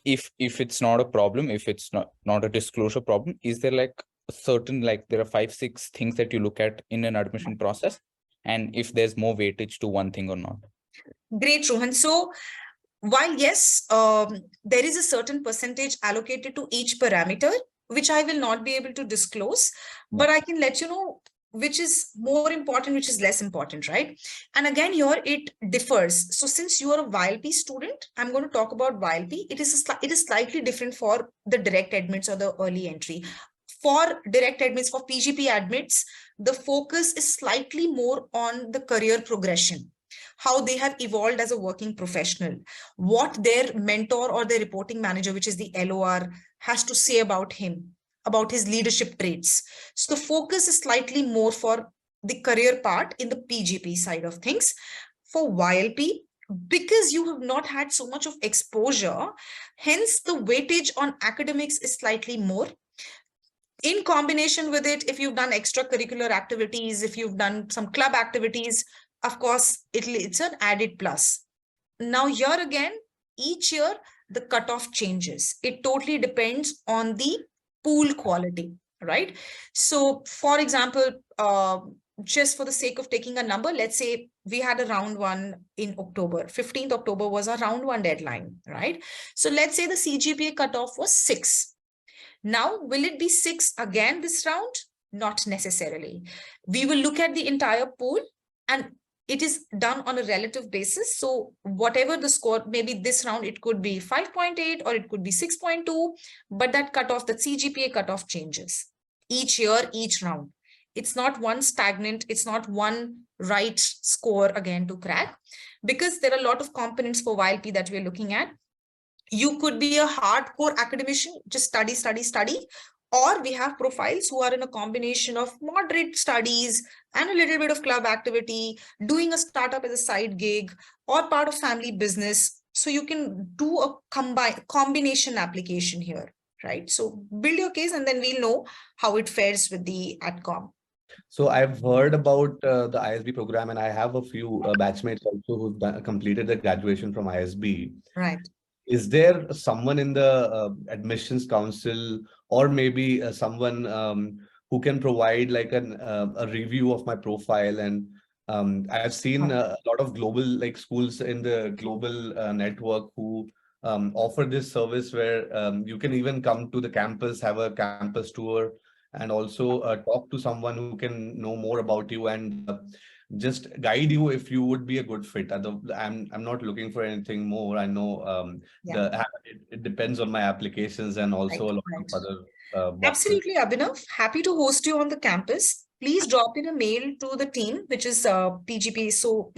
if it's not a problem, if it's not a disclosure problem, is there like a certain, like there are 5-6 things that you look at in an admission process, and if there's more weightage to one thing or not? Great, Rohan. So while yes, there is a certain percentage allocated to each parameter, which I will not be able to disclose, but I can let you know which is more important, which is less important, right? And again, here it differs. So since you are a YLP student, I'm going to talk about YLP. It is slightly different for the direct admits or the early entry. For direct admits, for PGP admits, the focus is slightly more on the career progression, how they have evolved as a working professional, what their mentor or their reporting manager, which is the LOR, has to say about him, about his leadership traits. So the focus is slightly more for the career part in the PGP side of things. For YLP, because you have not had so much of exposure, hence the weightage on academics is slightly more. In combination with it, if you've done extracurricular activities, if you've done some club activities, of course, it's an added plus. Now, here again, each year, the cutoff changes. It totally depends on the pool quality, right? So, for example, just for the sake of taking a number, let's say we had a round one in October. 15th October was a round one deadline, right? So let's say the CGPA cutoff was 6. Now, will it be 6 again this round? Not necessarily. We will look at the entire pool, and it is done on a relative basis. So whatever the score, maybe this round, it could be 5.8 or it could be 6.2, but that cutoff, the CGPA cutoff changes each year, each round. It's not one stagnant, it's not one right score again to crack, because there are a lot of components for YLP that we're looking at. You could be a hardcore academician, just study, or we have profiles who are in a combination of moderate studies and a little bit of club activity, doing a startup as a side gig, or part of family business. So you can do a combination application here, right? So build your case, and then we'll know how it fares with the AdCom. So I've heard about the ISB program, and I have a few batchmates also who've completed the graduation from ISB. Right. Is there someone in the admissions council, or maybe someone who can provide like a review of my profile? And I've seen a lot of global like schools in the global network who offer this service where you can even come to the campus, have a campus tour, and also talk to someone who can know more about you and just guide you if you would be a good fit. I'm not looking for anything more. I know it depends on my applications and also a lot of other boxes. Absolutely, Abhinav. Happy to host you on the campus. Please drop in a mail to the team, which is PGP. So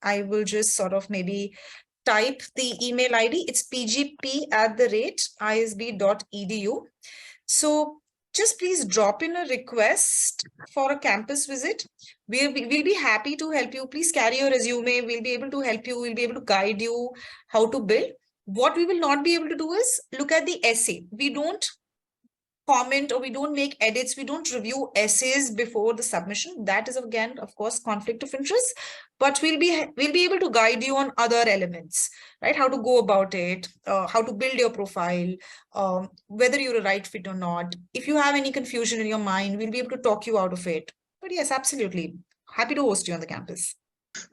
I will just sort of maybe type the email ID. It's pgp@isb.edu. So just please drop in a request for a campus visit. We'll be happy to help you. Please carry your resume. We'll be able to help you. We'll be able to guide you how to build. What we will not be able to do is look at the essay. We don't comment or we don't make edits. We don't review essays before the submission. That is, again, of course, conflict of interest, but we'll be able to guide you on other elements, right? How to go about it, how to build your profile, whether you're a right fit or not. If you have any confusion in your mind, we'll be able to talk you out of it. But yes, absolutely. Happy to host you on the campus.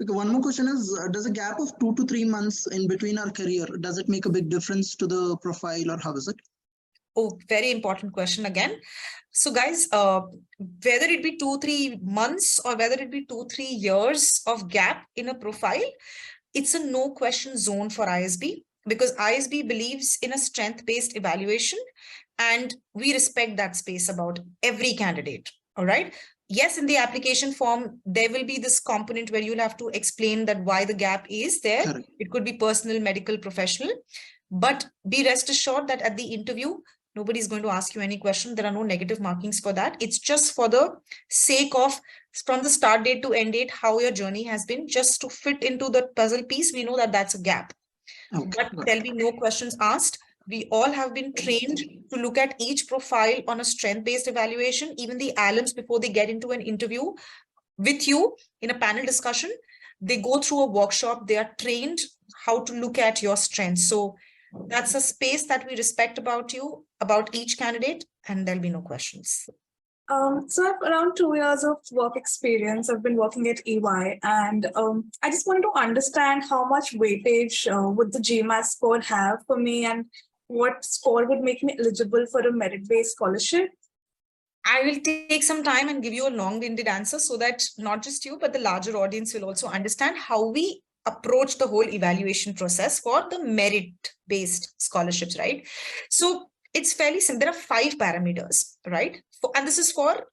Okay, one more question is, does a gap of 2 to 3 months in between our career, does it make a big difference to the profile, or how is it? Oh, very important question again. So guys, whether it be 2-3 months or whether it be 2-3 years of gap in a profile, it's a no question zone for ISB, because ISB believes in a strength-based evaluation, and we respect that space about every candidate. All right. Yes, in the application form, there will be this component where you'll have to explain that why the gap is there. Correct. It could be personal, medical, professional, but be rest assured that at the interview, nobody's going to ask you any question. There are no negative markings for that. It's just for the sake of, from the start date to end date, how your journey has been, just to fit into the puzzle piece. We know that that's a gap. Okay. But there'll be no questions asked. We all have been trained to look at each profile on a strength-based evaluation. Even the alums, before they get into an interview with you in a panel discussion, they go through a workshop. They are trained how to look at your strengths. So That's a space that we respect about you, about each candidate, and there'll be no questions. So I have around 2 years of work experience. I've been working at EY, and I just wanted to understand how much weightage would the GMAT score have for me, and what score would make me eligible for a merit-based scholarship? I will take some time and give you a long-winded answer so that not just you, but the larger audience will also understand how we approach the whole evaluation process for the merit-based scholarships, right? So it's fairly simple. There are 5 parameters, right? And this is for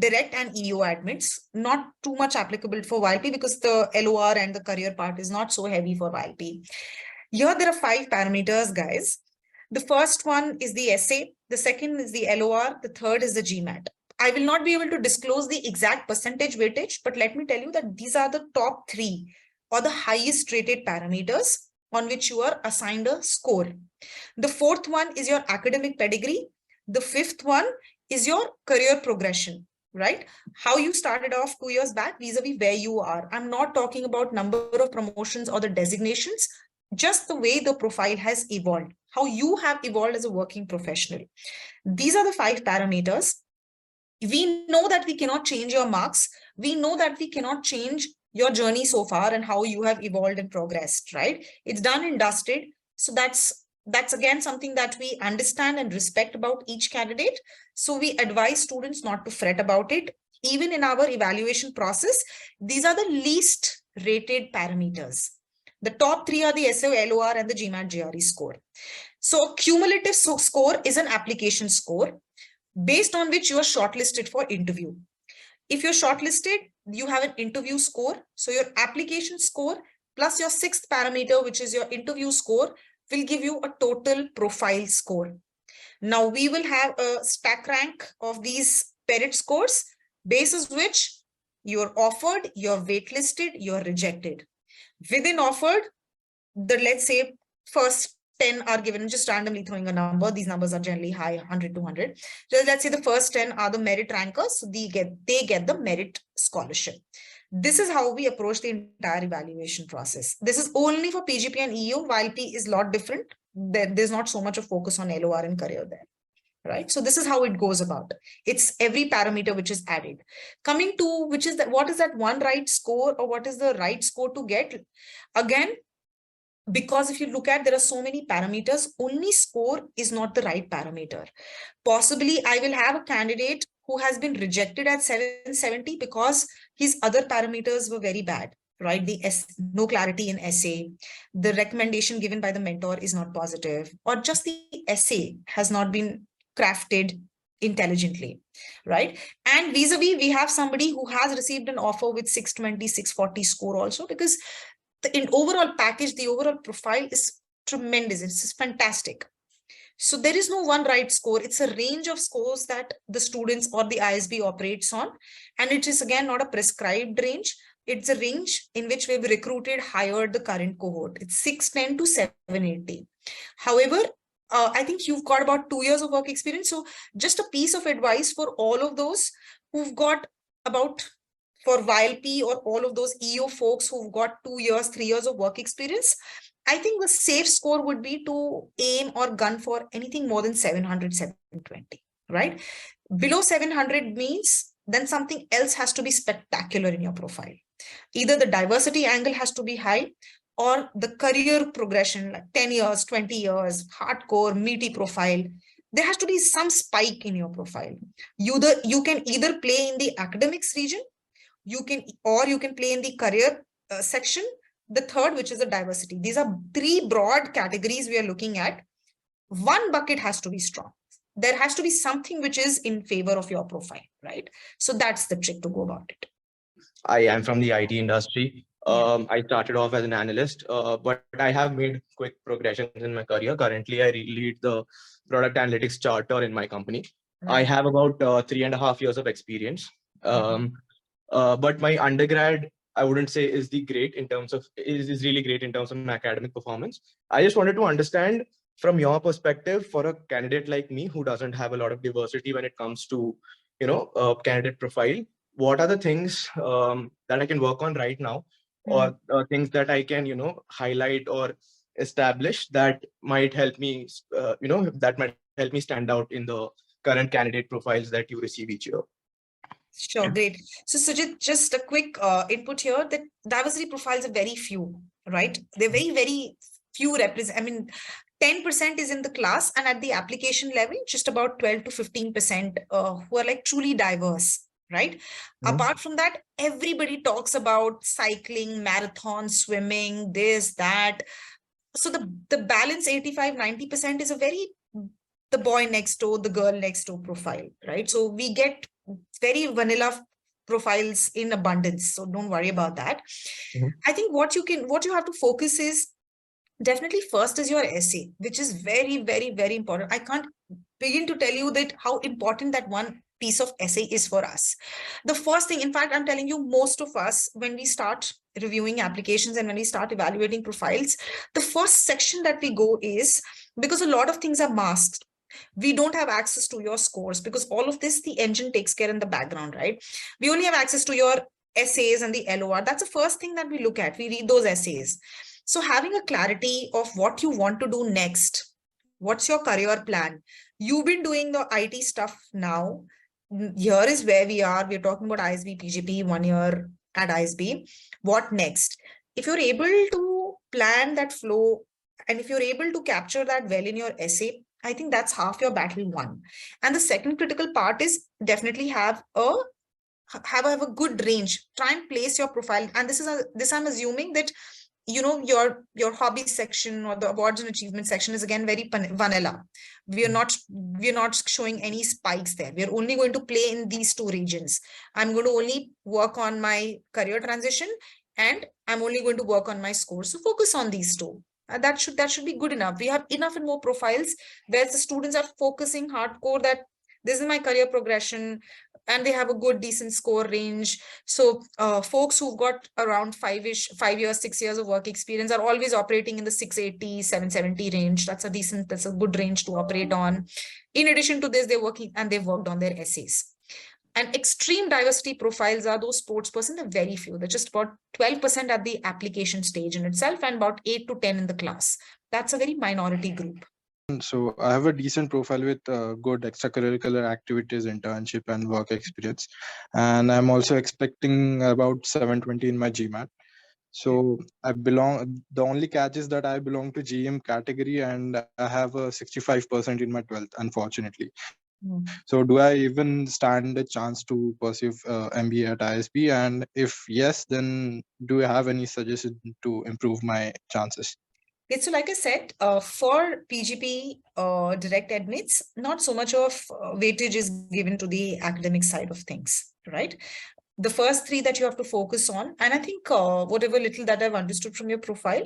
direct and EO admits, not too much applicable for YLP because the LOR and the career part is not so heavy for YLP. Here there are 5 parameters, guys. The first one is the essay, the second is the LOR, the third is the GMAT. I will not be able to disclose the exact percentage weightage, but let me tell you that these are the top 3 or the highest rated parameters on which you are assigned a score. The fourth one is your academic pedigree. The fifth one is your career progression, right? How you started off 2 years back vis-a-vis where you are. I'm not talking about number of promotions or the designations, just the way the profile has evolved, how you have evolved as a working professional. These are the 5 parameters. We know that we cannot change your marks. We know that we cannot change your journey so far and how you have evolved and progressed, right? It's done and dusted. So that's again something that we understand and respect about each candidate. So we advise students not to fret about it. Even in our evaluation process, these are the least rated parameters. The top 3 are the SO, LOR, and the GMAT GRE score. So cumulative score is an application score based on which you are shortlisted for interview. If you're shortlisted, you have an interview score. So your application score plus your 6th parameter, which is your interview score, will give you a total profile score. Now we will have a stack rank of these merit scores, basis which you're offered, you're waitlisted, you're rejected. Within offered, the let's say first 10 are given, just randomly throwing a number. These numbers are generally high, 100, 200. So let's say the first 10 are the merit rankers. So they get the merit scholarship. This is how we approach the entire evaluation process. This is only for PGP and EO, while P is a lot different. There's not so much of focus on LOR and career there. Right? So this is how it goes about. It's every parameter which is added. Coming to which is that, what is that one right score or what is the right score to get? Again, because if you look at, there are so many parameters, only score is not the right parameter. Possibly I will have a candidate who has been rejected at 770 because his other parameters were very bad, right? No clarity in essay, the recommendation given by the mentor is not positive, or just the essay has not been crafted intelligently, right? And vis-a-vis, we have somebody who has received an offer with 620, 640 score also, because in overall package, the overall profile is tremendous. It's fantastic. So there is no one right score. It's a range of scores that the students or the ISB operates on. And it is again not a prescribed range. It's a range in which we've recruited, hired the current cohort. It's 610 to 780. However, I think you've got about 2 years of work experience. So just a piece of advice for all of those who've got about, for YLP or all of those EO folks who've got 2 years, 3 years of work experience, I think the safe score would be to aim or gun for anything more than 700, 720, right? Below 700 means then something else has to be spectacular in your profile. Either the diversity angle has to be high, or the career progression, like 10 years, 20 years, hardcore, meaty profile. There has to be some spike in your profile. You can either play in the academics region, you can play in the career section. The third, which is the diversity. These are 3 broad categories we are looking at. One bucket has to be strong. There has to be something which is in favor of your profile, right? So that's the trick to go about it. I am from the IT industry. I started off as an analyst, but I have made quick progressions in my career. Currently, I lead the product analytics charter in my company. I have about 3.5 years of experience. But my undergrad, I wouldn't say is really great in terms of my academic performance. I just wanted to understand from your perspective, for a candidate like me who doesn't have a lot of diversity when it comes to, candidate profile, what are the things that I can work on right now, or things that I can, highlight or establish that might help me, that might help me stand out in the current candidate profiles that you receive each year. Sure, great. So Sujit, just a quick input here that diversity profiles are very few, right? They're very, very few represent. I mean, 10% is in the class, and at the application level, just about 12 to 15% who are like truly diverse, right? Apart from that, everybody talks about cycling, marathon, swimming, this, that. So the balance 85-90% is a very the boy next door, the girl next door profile, right? So we get very vanilla profiles in abundance. So don't worry about that. I think what you have to focus is definitely first is your essay, which is very, very, very important. I can't begin to tell you that how important that one piece of essay is for us. The first thing, in fact, I'm telling you, most of us, when we start reviewing applications and when we start evaluating profiles, the first section that we go is, because a lot of things are masked, we don't have access to your scores, because all of this, the engine takes care in the background, right? We only have access to your essays and the LOR. That's the first thing that we look at. We read those essays. So having a clarity of what you want to do next, what's your career plan? You've been doing the IT stuff now. Here is where we are. We're talking about ISB, PGP, 1 year at ISB. What next? If you're able to plan that flow, and if you're able to capture that well in your essay, I think that's half your battle won. And the second critical part is definitely have a good range. Try and place your profile. And this I'm assuming that your hobby section or the awards and achievement section is again very vanilla. We're not showing any spikes there. We're only going to play in these two regions. I'm going to only work on my career transition, and I'm only going to work on my scores. So focus on these two. That should be good enough. We have enough and more profiles where the students are focusing hardcore that this is my career progression, and they have a good decent score range. So folks who've got around 5 years, 6 years of work experience are always operating in the 680, 770 range. That's a good range to operate on. In addition to this, they've worked on their essays. And extreme diversity profiles are those sports persons. They're very few. They're just about 12% at the application stage in itself, and about 8 to 10 in the class. That's a very minority group. So I have a decent profile with good extracurricular activities, internship, and work experience. And I'm also expecting about 720 in my GMAT. So the only catch is that I belong to GM category and I have a 65% in my 12th, unfortunately. So do I even stand a chance to pursue MBA at ISB? And if yes, then do you have any suggestion to improve my chances? Okay, so like I said, for PGP direct admits, not so much of weightage is given to the academic side of things, right? The first three that you have to focus on, and I think whatever little that I've understood from your profile,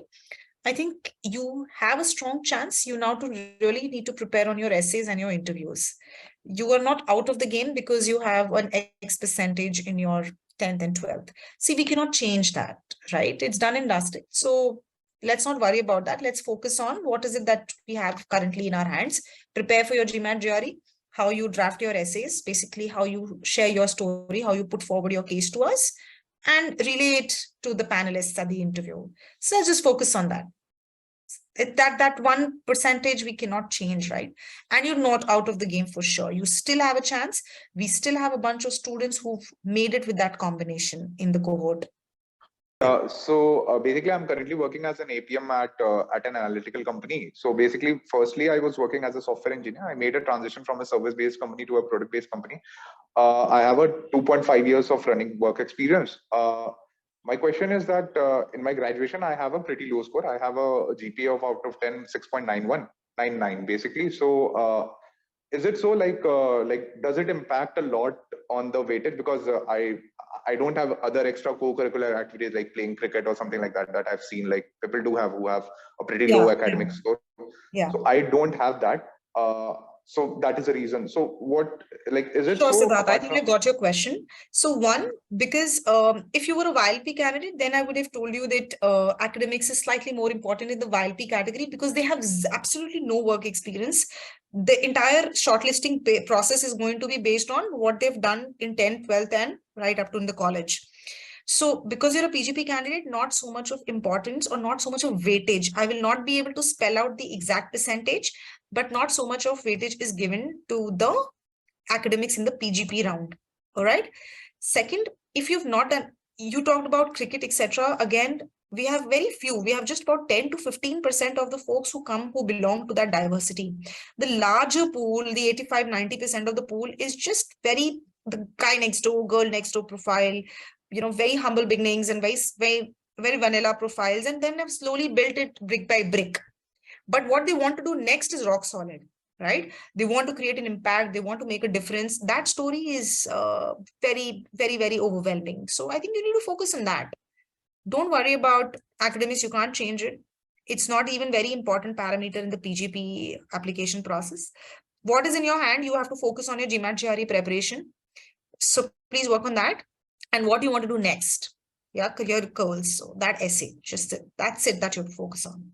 I think you have a strong chance. You now really need to prepare on your essays and your interviews. You are not out of the game because you have an X percentage in your 10th and 12th. See, we cannot change that, right? It's done and dusted. So let's not worry about that. Let's focus on what is it that we have currently in our hands. Prepare for your GMAT GRE, how you draft your essays, basically how you share your story, how you put forward your case to us, and relay it to the panelists at the interview. So let's just focus on that. That 1% we cannot change, right? And you're not out of the game for sure. You still have a chance. We still have a bunch of students who've made it with that combination in the cohort. Basically, I'm currently working as an APM at an analytical company. So basically, firstly, I was working as a software engineer. I made a transition from a service-based company to a product-based company. I have a 2.5 years of running work experience. My question is that in my graduation, I have a pretty low score. I have a GPA of out of 10, 6.99 basically. So is it so like does it impact a lot on the weightage? Because I don't have other extra co-curricular activities like playing cricket or something like that I've seen like people do have who have a pretty low academic score. Yeah. So I don't have that. So that is the reason. So what, like, is it Sure, so? Siddharth, I think I got your question. So one, because if you were a YLP candidate, then I would have told you that academics is slightly more important in the YLP category because they have absolutely no work experience. The entire shortlisting process is going to be based on what they've done in 10th, 12th, and right up to in the college. So because you're a PGP candidate, not so much of importance or not so much of weightage. I will not be able to spell out the exact percentage, but not so much of weightage is given to the academics in the PGP round. All right. Second, if you've not done, you talked about cricket, etc. Again, we have very few. We have just about 10 to 15% of the folks who come who belong to that diversity. The larger pool, the 85, 90% of the pool is just very the guy next door, girl next door profile, very humble beginnings and very vanilla profiles, and then have slowly built it brick by brick. But what they want to do next is rock solid, right? They want to create an impact. They want to make a difference. That story is very, very, very overwhelming. So I think you need to focus on that. Don't worry about academics. You can't change it. It's not even very important parameter in the PGP application process. What is in your hand? You have to focus on your GMAT GRE preparation. So please work on that. And what do you want to do next? Yeah, career goals. So that essay, that's it that you have to focus on.